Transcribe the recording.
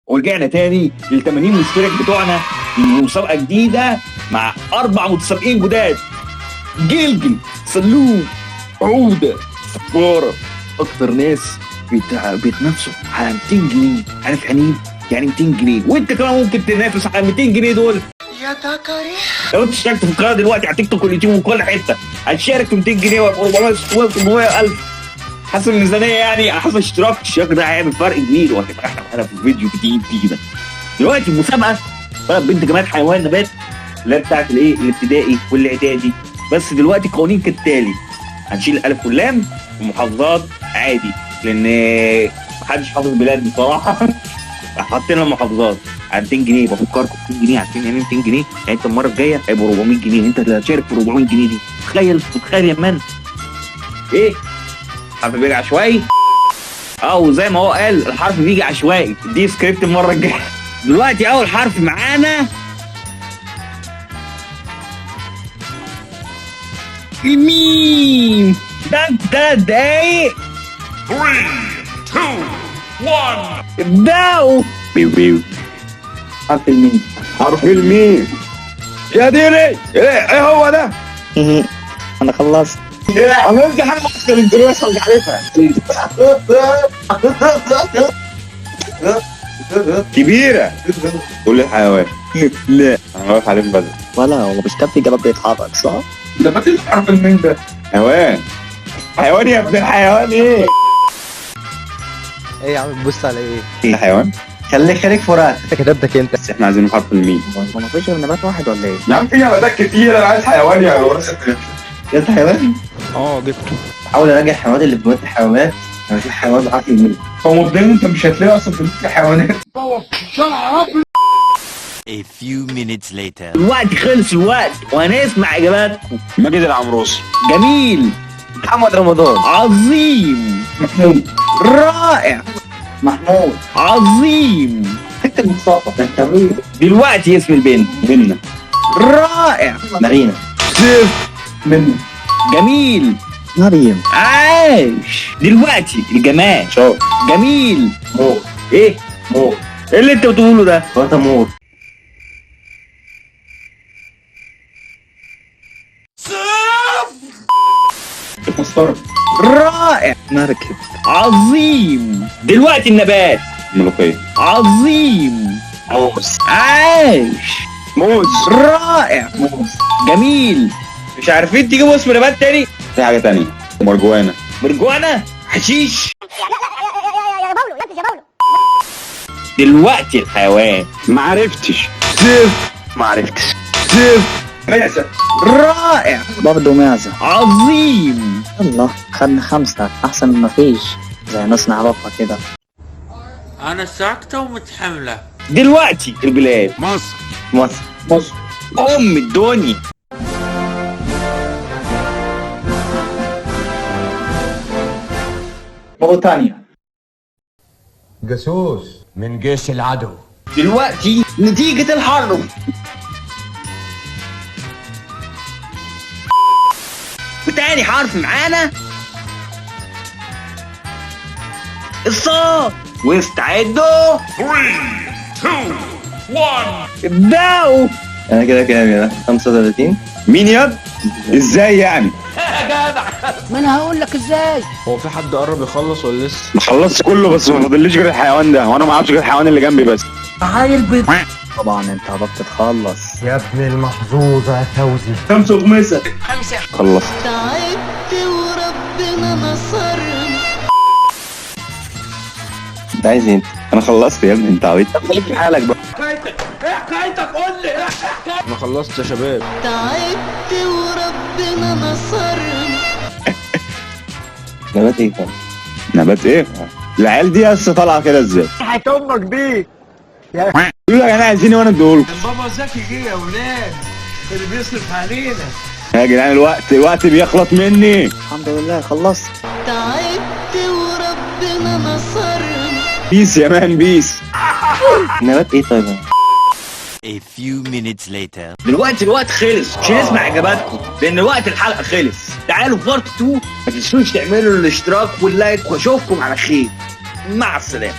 ورجعنا تاني لل 80 مشترك بتوعنا لمسابقه جديده مع 4 متسابقين جداد. جلجل، سلوم، عوده، سباره، اكتر ناس بيتنافسوا على 200 جنيه. عارف يعني ايه؟ يعني 200 جنيه، وانت كمان ممكن تنافس على 200 جنيه دول. يا تكري لو انت اشتركت في القناه دلوقتي على تيك توك واليوتيوب وكل حته هتشارك في 200 جنيه و 400 600 800 1000 حسب الميزانيه، يعني على حسب الاشتراك ده هيعمل فرق كبير وهتبقى احنا معانا في الفيديو جديد كده. دلوقتي المسابقه طلب بنت جمال حيوان نبات اللي هي بتاعت الايه الابتدائي والاعدادي. بس دلوقتي قوانين كالتالي: هنشيل الالف واللام ومحافظات عادي لان محدش حافظ بلاد بصراحه. حاطين المحافظات على 200 جنيه. بفكركم 200 جنيه، عارفين يعني 200 جنيه؟ يعني انت المره الجايه هيبقوا 400 جنيه، انت اللي هتشارك في 400 جنيه دي. تتخيل يا مان ايه؟ حرف بيجي عشوائي، وزي ما هو قال الحرف بيجي عشوائي. دي سكريبت المره الجايه. دلوقتي اول حرف معانا الميم. ده 3 دقايق. 3 2 1 ابدأوا. بيو بيو. حرف الميم. حرف الميم. يا ديني ايه هو ده؟ انا خلصت. انا في حاجه اكتر انت مش عارفها. كبيره. قول لي الحيوان. لا انا واقف عليه من بدري. ولا هو مش كان في جباب بيتحرك صح؟ ده ما تنسى حرف الميم ده. حيوان يا ابن الحيوان. ايه ايه يا عم بتبص على ايه؟ الحيوان؟ خليك فرات انت كتبتك انت. بس احنا عايزين حرف الميم. هو ما فيش غير نبات واحد ولا ايه؟ يا عم في نباتات كتير، انا عايز حيوان يا ورثة. جبت حيوان؟ جبته. حاول اراجع الحيوانات اللي بجوه الحيوانات. انا في حيوان بحرف الميم. هو مبدئيا انت مش هتلاقي اصلا في الحيوانات. A few minutes later. الوقت خلص الوقت وهنسمع اجاباتكم. ماجد العمروسي. جميل. محمد رمضان. عظيم. محمود. رائع. محمود. عظيم. حته مصطفى. انت مين؟ دلوقتي اسم البنت منا. رائع. مارينا. منا. جميل. مريم. عاش. دلوقتي الجمال. شوف. جميل. مور. ايه؟ مور. ايه اللي انت بتقوله ده؟ وانت مور. مسطرة. رائع. مركب. عظيم. دلوقتي النبات. ملوخية. عظيم. موز. عاش. موز. رائع. موز. جميل. مش عارفين تجيبوا اسم نبات تاني؟ في حاجة تانية. مرجوانة. مرجوانة. حشيش. دلوقتي الحيوان. معرفتش. معرفتش. معزة. رائع. برضه معزة. عظيم. الله خدنا 5 احسن من مفيش زي ناس نعرفها كده. انا ساكتة ومتحملة. دلوقتي البلاد. مصر. مصر. مصر. ام الدنيا. موريتانيا. جاسوس من جيش العدو. دلوقتي نتيجة الحرب. وتاني حرف معانا الصاد. واستعدوا. 3 2 1 ابدأوا. انا كده كام يا 35؟ مين يد؟ ازاي يعني؟ ما انا هقول لك ازاي. هو في حد قرب يخلص ولا لسه؟ ما خلصت كله بس ما فاضليش غير الحيوان ده، وانا ما اعرفش غير الحيوان اللي جنبي بس. عيل بيض. طبعا انت قربت تخلص. يا ابن المحظوظة يا فوزي. 5 وخمسة. خلصت. تعبت وربنا نصرني. انت عايز ايه؟ انا خلصت يا ابني، انت عبيط. خليك في حالك بقى. انا خلصت يا شباب. تعبت وربنا نصرني. نبات ايه كان؟ نبات ايه؟ العيال دي لسه طالعه كده ازاي؟ حياة امك دي. يقول لك انا عايزيني وانا اديهولكم. بابا زكي جه يا ولاد اللي بيصرف علينا. يا جدعان الوقت بيخلص مني. الحمد لله خلصت. تعبت وربنا نصرني. بيس يا مان بيس. نبات ايه طيب؟ A few minutes later. دلوقتي الوقت خلص، مش هنسمع اجاباتكم لان وقت الحلقة خلص. تعالوا في بارت 2. ما تنسوش تعملوا الاشتراك واللايك واشوفكم على خير. مع السلامة.